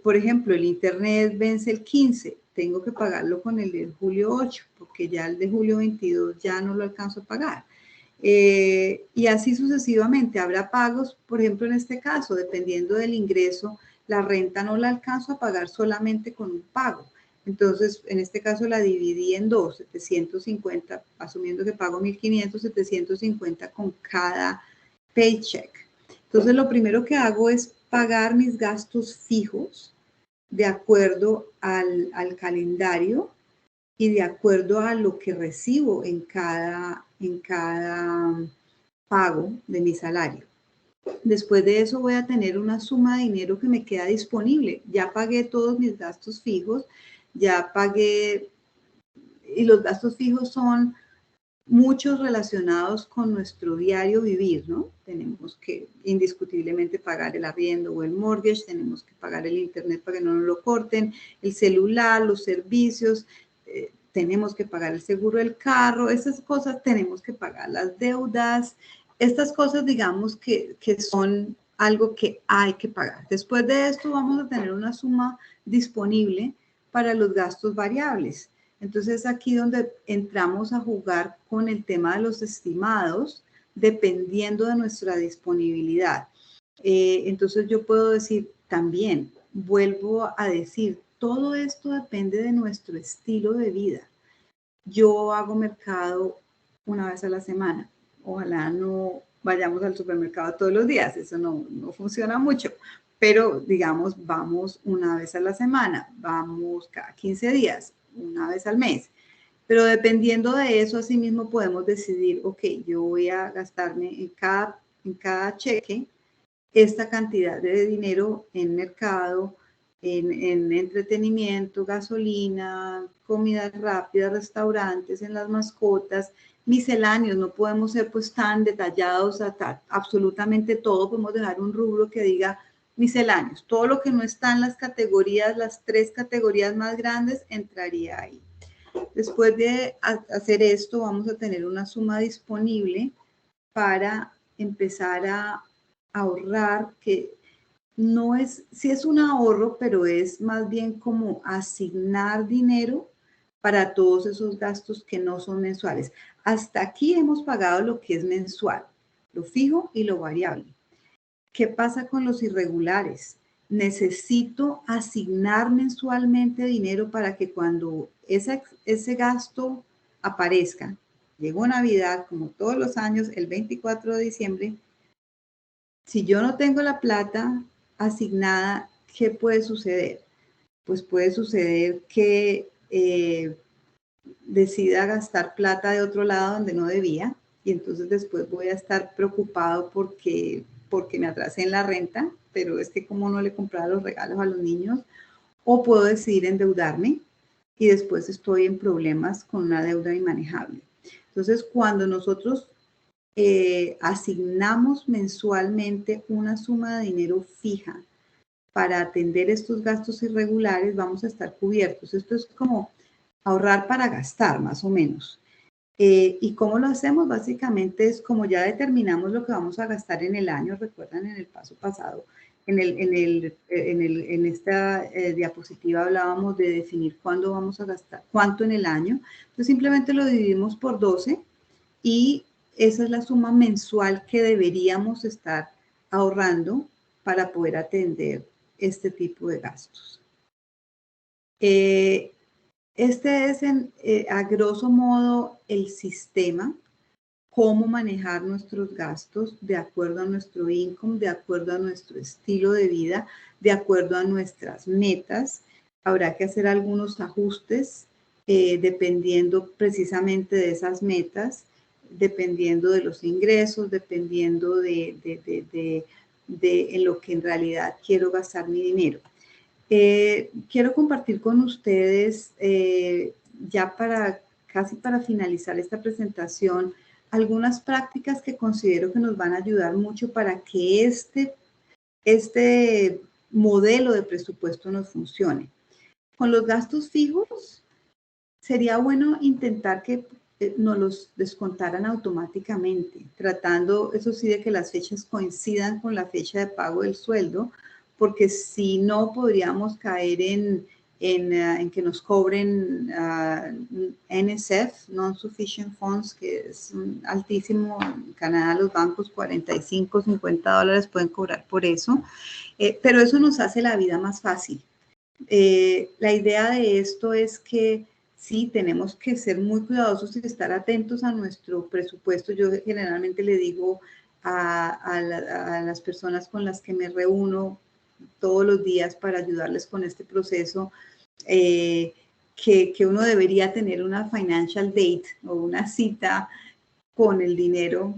S1: Por ejemplo, el internet vence el 15, tengo que pagarlo con el de julio 8, porque ya el de julio 22 ya no lo alcanzo a pagar. Y así sucesivamente, habrá pagos, por ejemplo, en este caso, dependiendo del ingreso, la renta no la alcanzo a pagar solamente con un pago. Entonces, en este caso la dividí en dos, 750, asumiendo que pago 1.500, 750 con cada paycheck. Entonces, lo primero que hago es pagar mis gastos fijos de acuerdo al calendario y de acuerdo a lo que recibo en cada pago de mi salario. Después de eso voy a tener una suma de dinero que me queda disponible. Ya pagué todos mis gastos fijos, ya pagué, y los gastos fijos son muchos relacionados con nuestro diario vivir, ¿no? Tenemos que indiscutiblemente pagar el arriendo o el mortgage, tenemos que pagar el internet para que no nos lo corten, el celular, los servicios, tenemos que pagar el seguro del carro, esas cosas tenemos que pagar, las deudas, estas cosas digamos que son algo que hay que pagar. Después de esto vamos a tener una suma disponible para los gastos variables. Entonces aquí donde entramos a jugar con el tema de los estimados, dependiendo de nuestra disponibilidad. Entonces yo puedo decir también, vuelvo a decir, todo esto depende de nuestro estilo de vida. Yo hago mercado una vez a la semana. Ojalá no vayamos al supermercado todos los días, eso no funciona mucho. Pero digamos, vamos una vez a la semana, vamos cada 15 días, una vez al mes. Pero dependiendo de eso, así mismo podemos decidir, ok, yo voy a gastarme en cada cheque esta cantidad de dinero en mercado, en entretenimiento, gasolina, comida rápida, restaurantes, en las mascotas, misceláneos. No podemos ser pues tan detallados hasta absolutamente todo. Podemos dejar un rubro que diga misceláneos. Todo lo que no está en las categorías, las 3 categorías más grandes, entraría ahí. Después de hacer esto, vamos a tener una suma disponible para empezar a ahorrar, que no es, sí es un ahorro, pero es más bien como asignar dinero para todos esos gastos que no son mensuales. Hasta aquí hemos pagado lo que es mensual, lo fijo y lo variable. ¿Qué pasa con los irregulares? Necesito asignar mensualmente dinero para que cuando ese gasto aparezca, llegó Navidad, como todos los años, el 24 de diciembre, si yo no tengo la plata asignada, ¿qué puede suceder? Pues puede suceder que decida gastar plata de otro lado donde no debía y entonces después voy a estar preocupado porque me atrasé en la renta, pero es que como no le compraba los regalos a los niños, o puedo decidir endeudarme y después estoy en problemas con una deuda inmanejable. Entonces, cuando nosotros asignamos mensualmente una suma de dinero fija para atender estos gastos irregulares, vamos a estar cubiertos. Esto es como ahorrar para gastar, más o menos. ¿Y cómo lo hacemos? Básicamente es como ya determinamos lo que vamos a gastar en el año. Recuerdan en el paso pasado, en esta diapositiva hablábamos de definir cuándo vamos a gastar, cuánto en el año. Entonces simplemente lo dividimos por 12 y esa es la suma mensual que deberíamos estar ahorrando para poder atender este tipo de gastos. Este es a grosso modo el sistema, cómo manejar nuestros gastos de acuerdo a nuestro income, de acuerdo a nuestro estilo de vida, de acuerdo a nuestras metas. Habrá que hacer algunos ajustes dependiendo precisamente de esas metas, dependiendo de los ingresos, dependiendo de en lo que en realidad quiero gastar mi dinero. Quiero compartir con ustedes, ya casi para finalizar esta presentación, algunas prácticas que considero que nos van a ayudar mucho para que este modelo de presupuesto nos funcione. Con los gastos fijos, sería bueno intentar que nos los descontaran automáticamente, tratando, eso sí, de que las fechas coincidan con la fecha de pago del sueldo, porque si no podríamos caer en que nos cobren NSF, Non-Sufficient Funds, que es altísimo. En Canadá los bancos $45, $50 pueden cobrar por eso, pero eso nos hace la vida más fácil. La idea de esto es que sí, tenemos que ser muy cuidadosos y estar atentos a nuestro presupuesto. Yo generalmente le digo a las personas con las que me reúno todos los días para ayudarles con este proceso, que uno debería tener una financial date o una cita con el dinero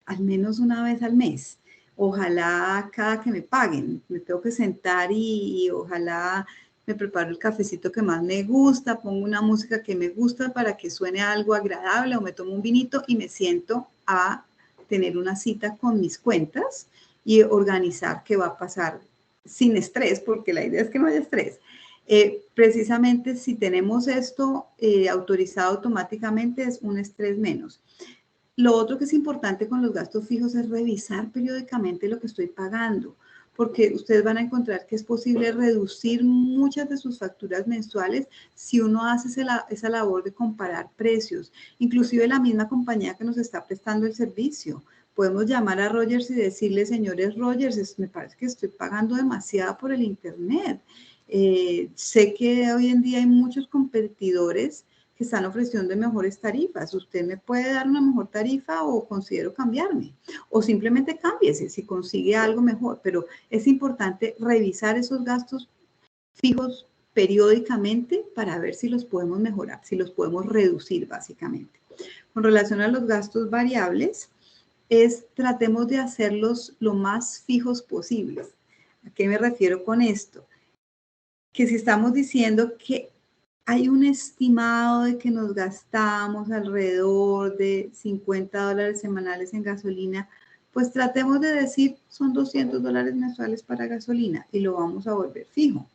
S1: al menos una vez al mes. Ojalá cada que me paguen, me tengo que sentar y ojalá me preparo el cafecito que más me gusta, pongo una música que me gusta para que suene algo agradable o me tomo un vinito y me siento a tener una cita con mis cuentas y organizar qué va a pasar sin estrés, porque la idea es que no haya estrés. Precisamente si tenemos esto autorizado automáticamente es un estrés menos. Lo otro que es importante con los gastos fijos es revisar periódicamente lo que estoy pagando, porque ustedes van a encontrar que es posible reducir muchas de sus facturas mensuales si uno hace esa labor de comparar precios, inclusive la misma compañía que nos está prestando el servicio. Podemos llamar a Rogers y decirle, señores Rogers, me parece que estoy pagando demasiado por el Internet. Sé que hoy en día hay muchos competidores que están ofreciendo mejores tarifas. ¿Usted me puede dar una mejor tarifa o considero cambiarme? O simplemente cámbiese si consigue algo mejor. Pero es importante revisar esos gastos fijos periódicamente para ver si los podemos mejorar, si los podemos reducir básicamente. Con relación a los gastos variables, tratemos de hacerlos lo más fijos posibles. ¿A qué me refiero con esto? que si estamos diciendo que hay un estimado de que nos gastamos alrededor de $50 semanales en gasolina, pues tratemos de decir son $200 mensuales para gasolina y lo vamos a volver fijo.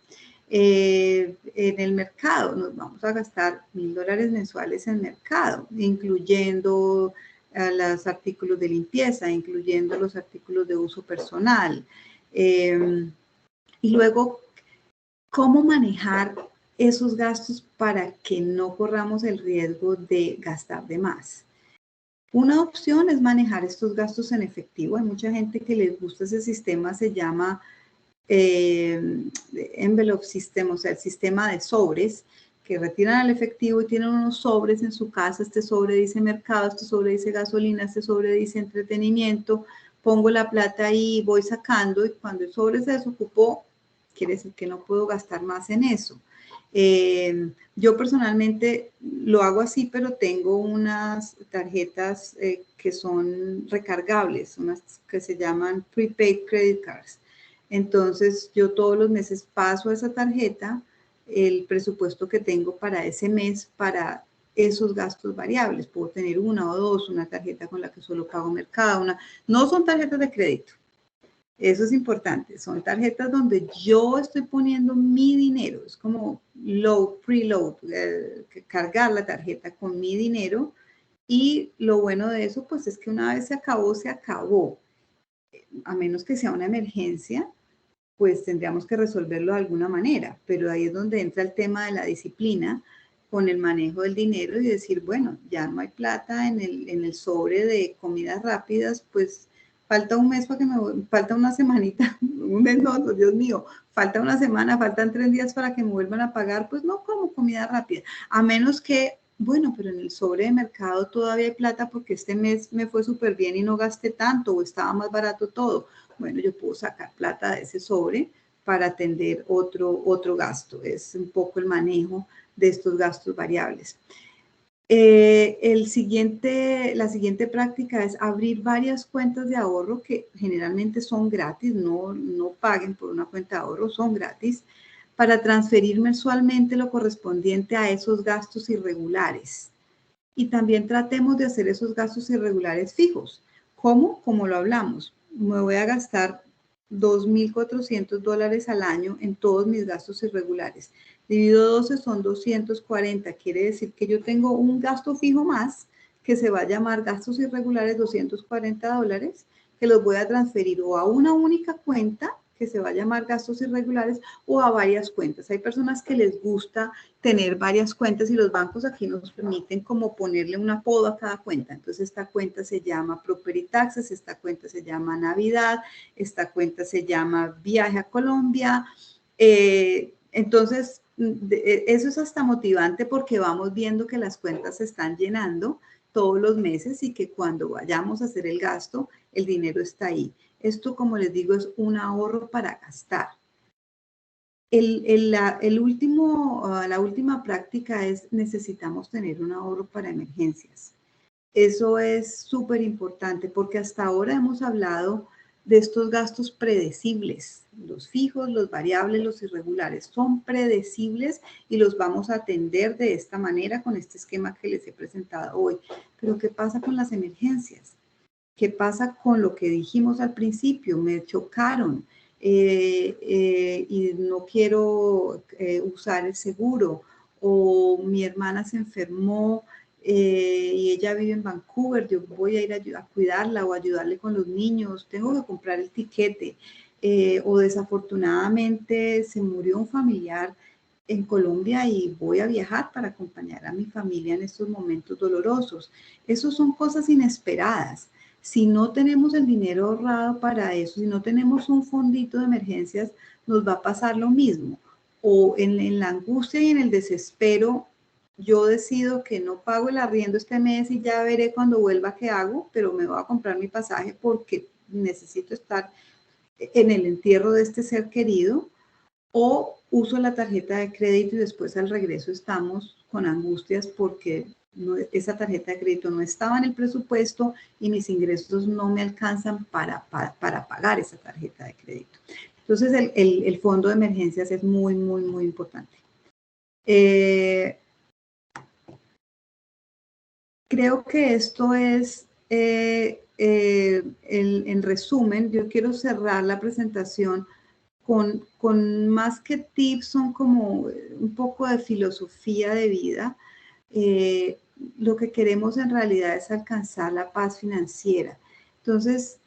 S1: En el mercado nos vamos a gastar $1000 mensuales en mercado, incluyendo los artículos de limpieza, incluyendo los artículos de uso personal. Y luego, ¿cómo manejar esos gastos para que no corramos el riesgo de gastar de más? Una opción es manejar estos gastos en efectivo. Hay mucha gente que les gusta ese sistema, se llama envelope system, o sea, el sistema de sobres, que retiran el efectivo y tienen unos sobres en su casa. Este sobre dice mercado, este sobre dice gasolina, este sobre dice entretenimiento. Pongo la plata ahí, voy sacando y cuando el sobre se desocupó, quiere decir que no puedo gastar más en eso. Yo personalmente lo hago así, pero tengo unas tarjetas que son recargables, unas que se llaman prepaid credit cards. Entonces, yo todos los meses paso a esa tarjeta el presupuesto que tengo para ese mes para esos gastos variables. Puedo tener una o dos, una tarjeta con la que solo pago mercado, no son tarjetas de crédito. Eso es importante. Son tarjetas donde yo estoy poniendo mi dinero. Es como preload, cargar la tarjeta con mi dinero. Y lo bueno de eso, pues, es que una vez se acabó, se acabó. A menos que sea una emergencia, pues tendríamos que resolverlo de alguna manera. Pero ahí es donde entra el tema de la disciplina con el manejo del dinero y decir, bueno, ya no hay plata en el sobre de comidas rápidas, pues falta un mes para que falta una semanita, un mes no, Dios mío, falta una semana, faltan 3 días para que me vuelvan a pagar, pues no como comida rápida, a menos que, bueno, pero en el sobre de mercado todavía hay plata porque este mes me fue súper bien y no gasté tanto o estaba más barato todo. Bueno, yo puedo sacar plata de ese sobre para atender otro gasto. Es un poco el manejo de estos gastos variables. La siguiente práctica es abrir varias cuentas de ahorro que generalmente son gratis, no paguen por una cuenta de ahorro, son gratis, para transferir mensualmente lo correspondiente a esos gastos irregulares. Y también tratemos de hacer esos gastos irregulares fijos. ¿Cómo? Como lo hablamos, me voy a gastar $2400 al año en todos mis gastos irregulares. Divido 12 son 240. Quiere decir que yo tengo un gasto fijo más que se va a llamar gastos irregulares $240, que los voy a transferir o a una única cuenta que se va a llamar gastos irregulares o a varias cuentas. Hay personas que les gusta tener varias cuentas y los bancos aquí nos permiten como ponerle un apodo a cada cuenta. Entonces esta cuenta se llama Property Taxes, esta cuenta se llama Navidad, esta cuenta se llama Viaje a Colombia. Entonces eso es hasta motivante porque vamos viendo que las cuentas se están llenando todos los meses y que cuando vayamos a hacer el gasto, el dinero está ahí. Esto, como les digo, es un ahorro para gastar. La última práctica es necesitamos tener un ahorro para emergencias. Eso es súper importante porque hasta ahora hemos hablado de estos gastos predecibles, los fijos, los variables, los irregulares, son predecibles y los vamos a atender de esta manera con este esquema que les he presentado hoy. Pero ¿qué pasa con las emergencias? ¿Qué pasa con lo que dijimos al principio? Me chocaron y no quiero usar el seguro, o mi hermana se enfermó y ella vive en Vancouver, yo voy a ir a cuidarla o ayudarle con los niños, tengo que comprar el tiquete, o desafortunadamente se murió un familiar en Colombia y voy a viajar para acompañar a mi familia en estos momentos dolorosos. Esas son cosas inesperadas. Si no tenemos el dinero ahorrado para eso, si no tenemos un fondito de emergencias, nos va a pasar lo mismo. O en la angustia y en el desespero, yo decido que no pago el arriendo este mes y ya veré cuando vuelva qué hago, pero me voy a comprar mi pasaje porque necesito estar en el entierro de este ser querido, o uso la tarjeta de crédito y después al regreso estamos con angustias porque esa tarjeta de crédito no estaba en el presupuesto y mis ingresos no me alcanzan para pagar esa tarjeta de crédito. Entonces, el fondo de emergencias es muy, muy, muy importante. Creo que esto es, en resumen, yo quiero cerrar la presentación con más que tips, son como un poco de filosofía de vida. Lo que queremos en realidad es alcanzar la paz financiera. Entonces,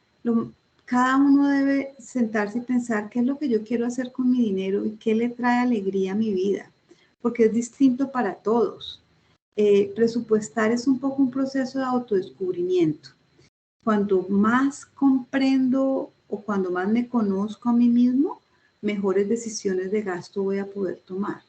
S1: cada uno debe sentarse y pensar qué es lo que yo quiero hacer con mi dinero y qué le trae alegría a mi vida, porque es distinto para todos. Presupuestar es un poco un proceso de autodescubrimiento. Cuando más comprendo o cuando más me conozco a mí mismo, mejores decisiones de gasto voy a poder tomar.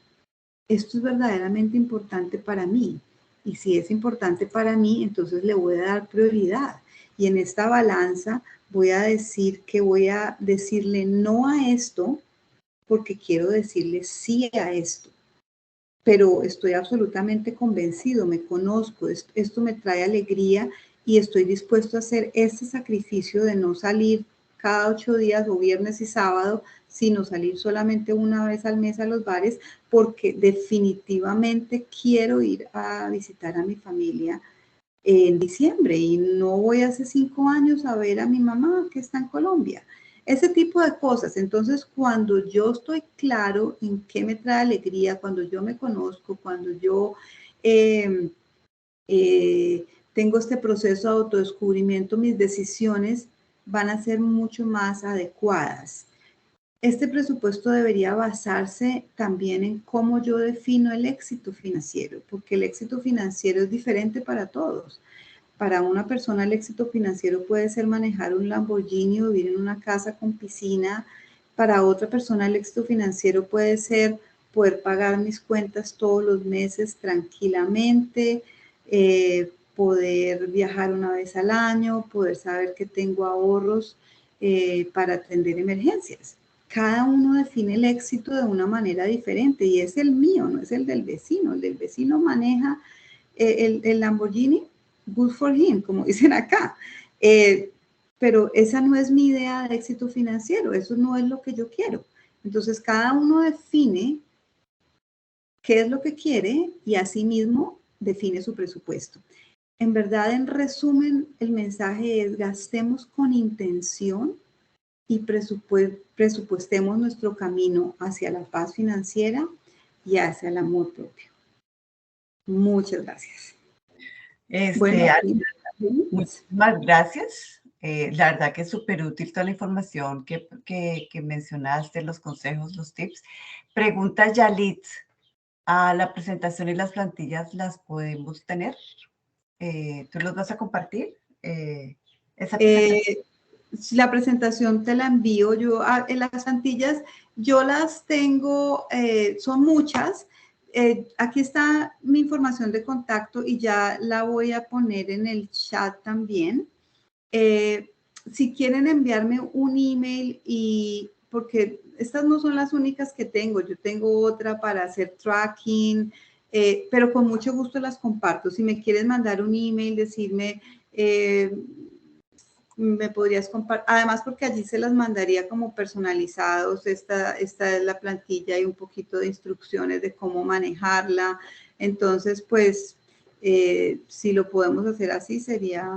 S1: Esto es verdaderamente importante para mí. Y si es importante para mí, entonces le voy a dar prioridad. Y en esta balanza voy a decir que voy a decirle no a esto porque quiero decirle sí a esto. Pero estoy absolutamente convencido, me conozco, esto me trae alegría y estoy dispuesto a hacer este sacrificio de no salir cada 8 días o viernes y sábado, sino salir solamente una vez al mes a los bares, porque definitivamente quiero ir a visitar a mi familia en diciembre y no voy hace 5 años a ver a mi mamá que está en Colombia. Ese tipo de cosas. Entonces, cuando yo estoy claro en qué me trae alegría, cuando yo me conozco, cuando yo tengo este proceso de autodescubrimiento, mis decisiones van a ser mucho más adecuadas. Este presupuesto debería basarse también en cómo yo defino el éxito financiero, porque el éxito financiero es diferente para todos. Para una persona el éxito financiero puede ser manejar un Lamborghini o vivir en una casa con piscina. Para otra persona el éxito financiero puede ser poder pagar mis cuentas todos los meses tranquilamente, poder viajar una vez al año, poder saber que tengo ahorros para atender emergencias. Cada uno define el éxito de una manera diferente y es el mío, no es el del vecino. El del vecino maneja el Lamborghini, good for him, como dicen acá. Pero esa no es mi idea de éxito financiero, eso no es lo que yo quiero. Entonces, cada uno define qué es lo que quiere y asimismo define su presupuesto. En verdad, en resumen, el mensaje es gastemos con intención y presupuestemos nuestro camino hacia la paz financiera y hacia el amor propio. Muchas gracias.
S2: Bueno, muchísimas gracias. La verdad que es súper útil toda la información que mencionaste, los consejos, los tips. Pregunta Yalit, ¿a la presentación y las plantillas las podemos tener? ¿Tú los vas a compartir? Esa presentación.
S1: La presentación te la envío yo. En las plantillas yo las tengo, son muchas. Aquí está mi información de contacto y ya la voy a poner en el chat también. Si quieren enviarme un email porque estas no son las únicas que tengo, yo tengo otra para hacer tracking, pero con mucho gusto las comparto. Si me quieres mandar un email, decirme, me podrías compartir, además porque allí se las mandaría como personalizados, esta es la plantilla y un poquito de instrucciones de cómo manejarla. Entonces, pues, si lo podemos hacer así, sería